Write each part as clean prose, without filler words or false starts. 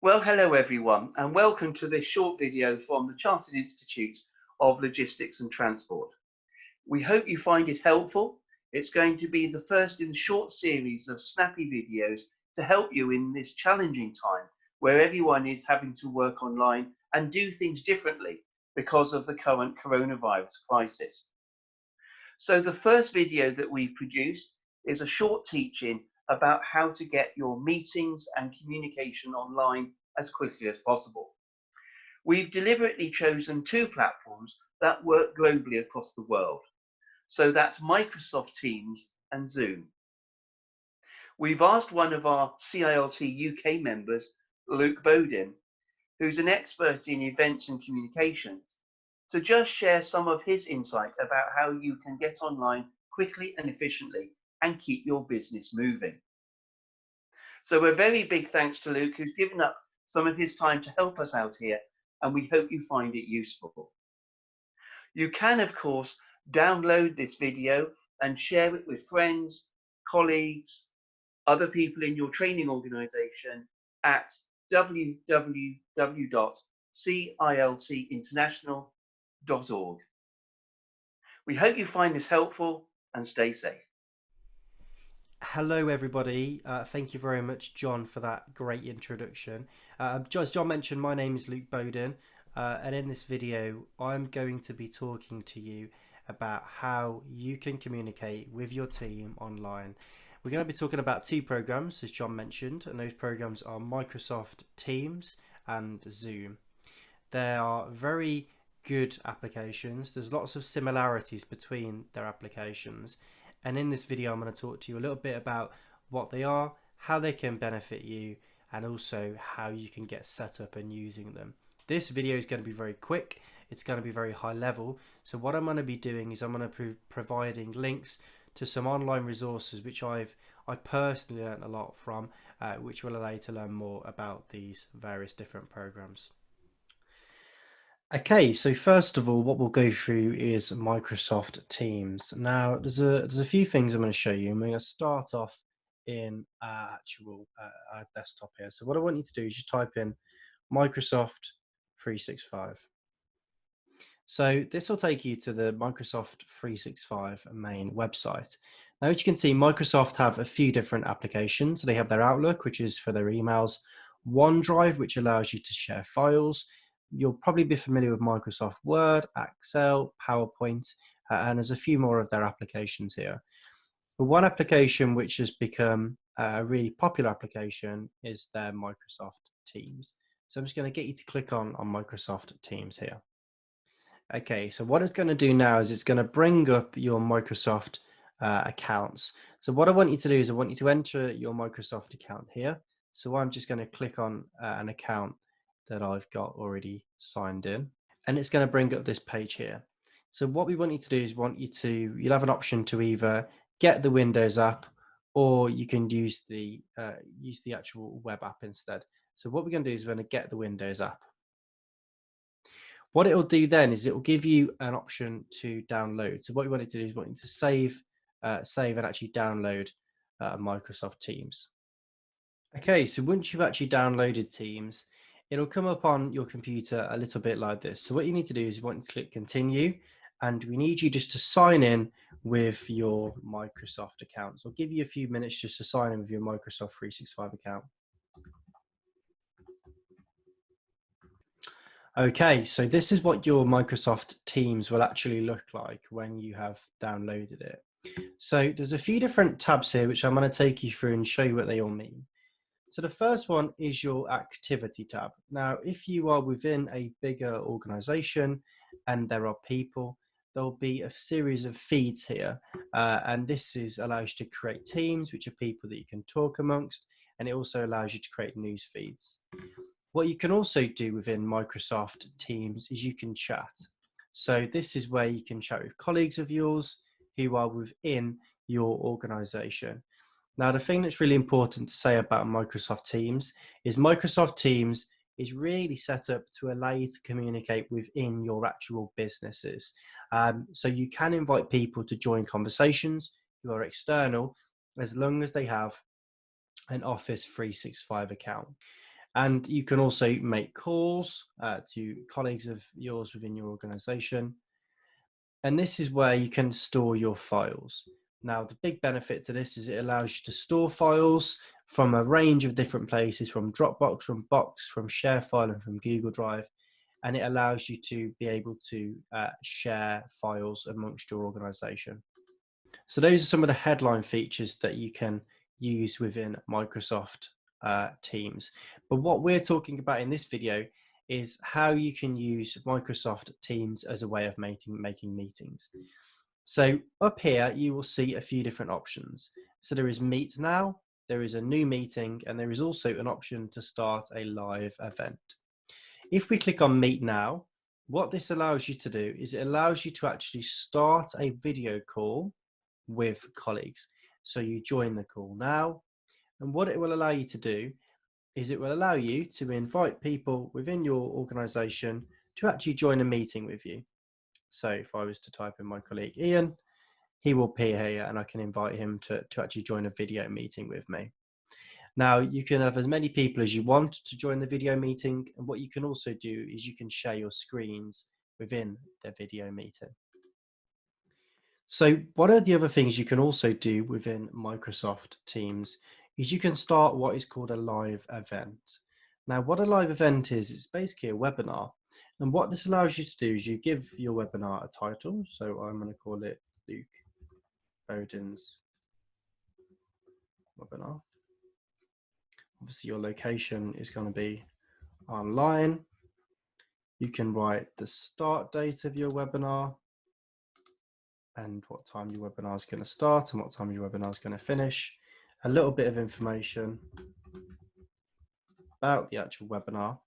Well, hello everyone, and welcome to this short video from the Chartered Institute of Logistics and Transport. We hope you find it helpful. It's going to be the first in a short series of snappy videos to help you in this challenging time where everyone is having to work online and do things differently because of the current coronavirus crisis. So the first video that we've produced is a short teaching about how to get your meetings and communication online as quickly as possible. We've deliberately chosen two platforms that work globally across the world. So that's Microsoft Teams and Zoom. We've asked one of our CILT UK members, Luke Bowden, who's an expert in events and communications, to just share some of his insight about how you can get online quickly and efficiently and keep your business moving. So a very big thanks to Luke, who's given up some of his time to help us out here, and we hope you find it useful. You can, of course, download this video and share it with friends, colleagues, other people in your training organization at www.ciltinternational.org. We hope you find this helpful and stay safe. Hello everybody, thank you very much John for that great introduction. As John mentioned, my name is Luke Bowden, and in this video I'm going to be talking to you about how you can communicate with your team online. We're going to be talking about two programs, as John mentioned, and those programs are Microsoft Teams and Zoom. They are very good applications. There's lots of similarities between their applications, and in this video I'm going to talk to you a little bit about what they are, how they can benefit you, and also how you can get set up and using them. This video is going to be very quick, it's going to be very high level, so what I'm going to be doing is I'm going to be providing links to some online resources which I personally learned a lot from, which will allow you to learn more about these various different programs. Okay, so first of all, what we'll go through is Microsoft Teams. Now, there's a few things I'm going to show you. I'm going to start off in our actual our desktop here. So what I want you to do is just type in Microsoft 365. So this will take you to the Microsoft 365 main website. Now, as you can see, Microsoft have a few different applications. So they have their Outlook, which is for their emails, OneDrive, which allows you to share files. You'll probably be familiar with Microsoft Word, Excel, PowerPoint, and there's a few more of their applications here. But one application which has become a really popular application is their Microsoft Teams. So I'm just going to get you to click on Microsoft Teams here. Okay, so what it's going to do now is it's going to bring up your Microsoft accounts. So what I want you to do is I want you to enter your Microsoft account here. So I'm just going to click on an account that I've got already signed in, and it's going to bring up this page here. So what we want you to do is you'll have an option to either get the Windows app, or you can use the actual web app instead. So what we're going to do is we're going to get the Windows app. What it will do then is it will give you an option to download. So what we want it to do is we want you to save and actually download Microsoft Teams. Okay, so once you've actually downloaded Teams, it'll come up on your computer a little bit like this. So what you need to do is you want to click continue, and we need you just to sign in with your Microsoft account. So I'll give you a few minutes just to sign in with your Microsoft 365 account. Okay, so this is what your Microsoft Teams will actually look like when you have downloaded it. So there's a few different tabs here which I'm going to take you through and show you what they all mean. So the first one is your activity tab. Now, if you are within a bigger organization and there are people, there'll be a series of feeds here. And this allows you to create teams, which are people that you can talk amongst. And it also allows you to create news feeds. What you can also do within Microsoft Teams is you can chat. So this is where you can chat with colleagues of yours who are within your organization. Now, the thing that's really important to say about Microsoft Teams is really set up to allow you to communicate within your actual businesses. So you can invite people to join conversations who are external as long as they have an Office 365 account. And you can also make calls to colleagues of yours within your organization. And this is where you can store your files. Now, the big benefit to this is it allows you to store files from a range of different places, from Dropbox, from Box, from ShareFile, and from Google Drive. And it allows you to be able to share files amongst your organization. So those are some of the headline features that you can use within Microsoft Teams. But what we're talking about in this video is how you can use Microsoft Teams as a way of making meetings. So up here, you will see a few different options. So there is Meet Now, there is a new meeting, and there is also an option to start a live event. If we click on Meet Now, what this allows you to do is it allows you to actually start a video call with colleagues. So you join the call now, and what it will allow you to do is it will allow you to invite people within your organization to actually join a meeting with you. So if I was to type in my colleague Ian, he will appear here and I can invite him to actually join a video meeting with me. Now, you can have as many people as you want to join the video meeting, and what you can also do is you can share your screens within the video meeting. So one of the other things you can also do within Microsoft Teams is you can start what is called a live event. Now, what a live event is, it's basically a webinar. And what this allows you to do is you give your webinar a title. So I'm going to call it Luke Bowden's webinar. Obviously, your location is going to be online. You can write the start date of your webinar and what time your webinar is going to start and what time your webinar is going to finish. A little bit of information about the actual webinar.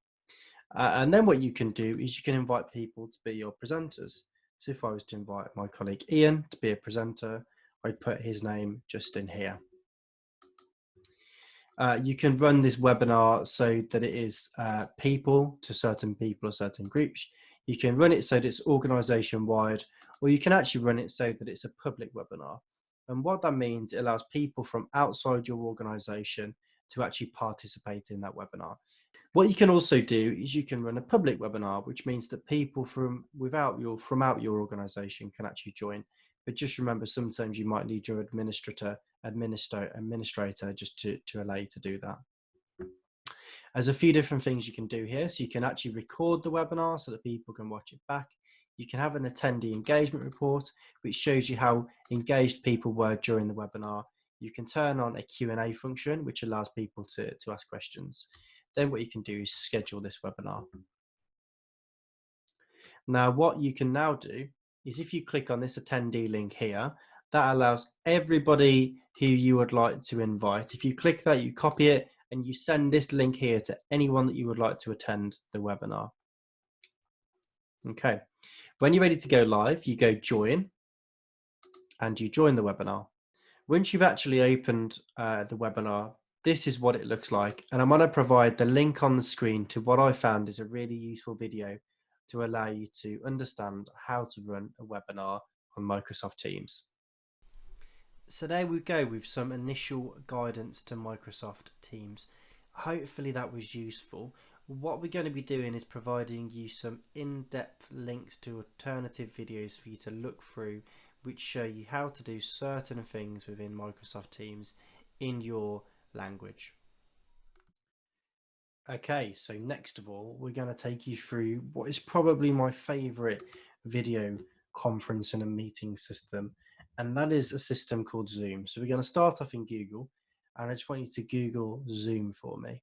And then what you can do is you can invite people to be your presenters. So if I was to invite my colleague Ian to be a presenter, I'd put his name just in here. You can run this webinar so that it is people to certain people or certain groups. You can run it so that it's organization wide, or you can actually run it so that it's a public webinar. And what that means, it allows people from outside your organization to actually participate in that webinar. What you can also do is you can run a public webinar, which means that people from out your organization can actually join. But just remember, sometimes you might need your administrator just to allow you to do that. There's a few different things you can do here. So you can actually record the webinar so that people can watch it back. You can have an attendee engagement report, which shows you how engaged people were during the webinar. You can turn on a Q&A function, which allows people to ask questions. Then what you can do is schedule this webinar. Now, what you can now do is if you click on this attendee link here, that allows everybody who you would like to invite. If you click that, you copy it and you send this link here to anyone that you would like to attend the webinar. Okay, when you're ready to go live, you go join and you join the webinar. Once you've actually opened the webinar, this is what it looks like. And I'm going to provide the link on the screen to what I found is a really useful video to allow you to understand how to run a webinar on Microsoft Teams. So there we go with some initial guidance to Microsoft Teams. Hopefully that was useful. What we're going to be doing is providing you some in-depth links to alternative videos for you to look through, which show you how to do certain things within Microsoft Teams in your language. Okay, so next of all, we're going to take you through what is probably my favorite video conferencing and meeting system, and that is a system called Zoom. So we're going to start off in Google, and I just want you to Google Zoom for me.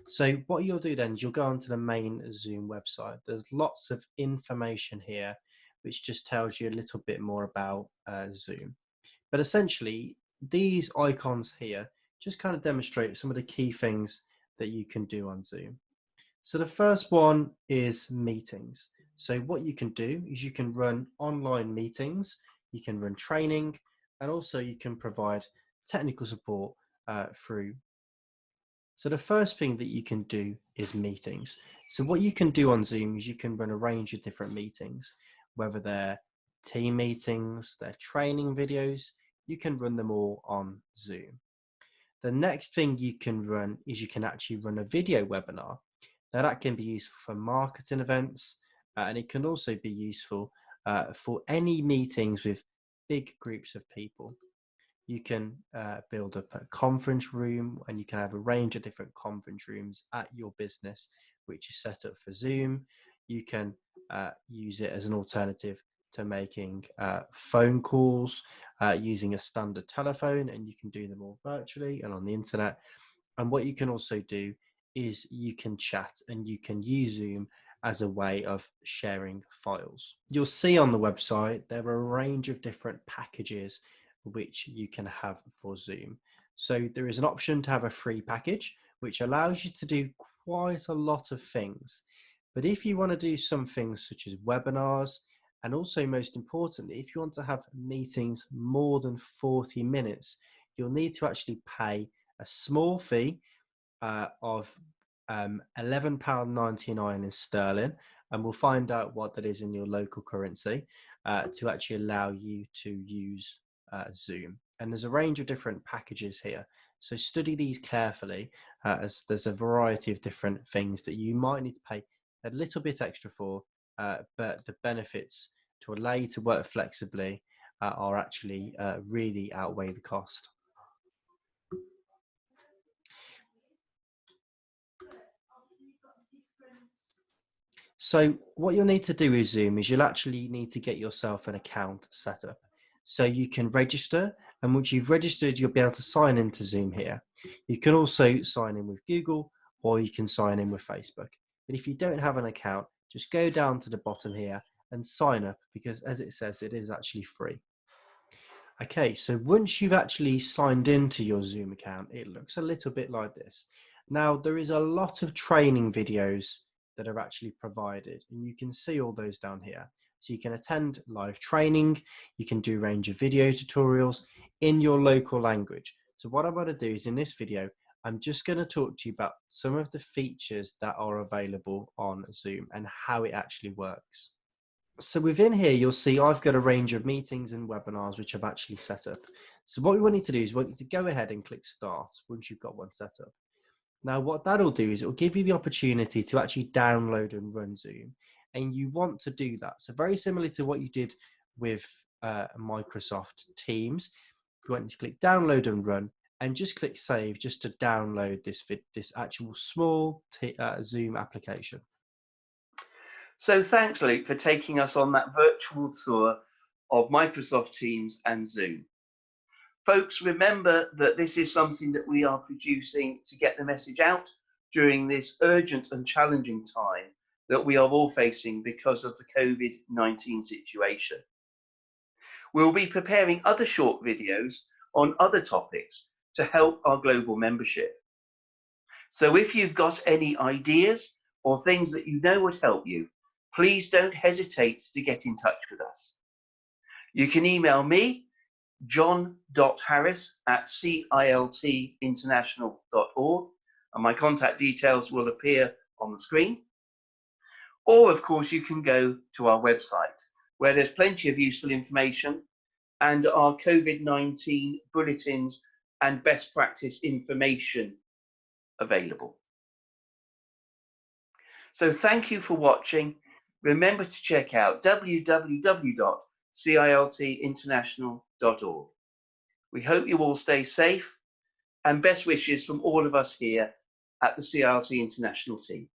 So what you'll do then is you'll go onto the main Zoom website. There's lots of information here, which just tells you a little bit more about Zoom. But essentially, these icons here just kind of demonstrate some of the key things that you can do on Zoom. So the first one is meetings. So what you can do is you can run online meetings, you can run training, and also you can provide technical support through. So the first thing that you can do is meetings. So what you can do on Zoom is you can run a range of different meetings, whether they're team meetings, they're training videos, you can run them all on Zoom. The next thing you can run is you can actually run a video webinar. Now that can be useful for marketing events, and it can also be useful for any meetings with big groups of people. You can build up a conference room, and you can have a range of different conference rooms at your business, which is set up for Zoom. You can use it as an alternative to making phone calls using a standard telephone, and you can do them all virtually and on the internet. And what you can also do is you can chat, and you can use Zoom as a way of sharing files. You'll see on the website there are a range of different packages which you can have for Zoom. So there is an option to have a free package, which allows you to do quite a lot of things. But if you want to do some things such as webinars, and also most importantly, if you want to have meetings more than 40 minutes, you'll need to actually pay a small fee of £11.99 in sterling, and we'll find out what that is in your local currency to actually allow you to use Zoom. And there's a range of different packages here, so study these carefully as there's a variety of different things that you might need to pay a little bit extra for, but the benefits to allow you to work flexibly are actually really outweigh the cost. So what you'll need to do with Zoom is you'll actually need to get yourself an account set up. So you can register, and once you've registered, you'll be able to sign into Zoom here. You can also sign in with Google, or you can sign in with Facebook. But if you don't have an account, just go down to the bottom here and sign up, because as it says, it is actually free. Okay, so once you've actually signed into your Zoom account, it looks a little bit like this. Now, there is a lot of training videos that are actually provided, and you can see all those down here. So you can attend live training, you can do a range of video tutorials in your local language. So what I'm going to do is in this video, I'm just going to talk to you about some of the features that are available on Zoom and how it actually works. So within here, you'll see I've got a range of meetings and webinars which I've actually set up. So what we want you to do is we want you to go ahead and click start once you've got one set up. Now what that'll do is it'll give you the opportunity to actually download and run Zoom, and you want to do that. So very similar to what you did with Microsoft Teams, you want to click download and run, and just click save just to download this actual small Zoom application. So thanks, Luke, for taking us on that virtual tour of Microsoft Teams and Zoom. Folks, remember that this is something that we are producing to get the message out during this urgent and challenging time that we are all facing because of the COVID-19 situation. We'll be preparing other short videos on other topics to help our global membership. So if you've got any ideas or things that you know would help you, please don't hesitate to get in touch with us. You can email me, john.harris@ciltinternational.org, and my contact details will appear on the screen. Or, of course, you can go to our website, where there's plenty of useful information and our COVID-19 bulletins and best practice information available. So thank you for watching. Remember to check out www.ciltinternational.org. We hope you all stay safe, and best wishes from all of us here at the CILT International team.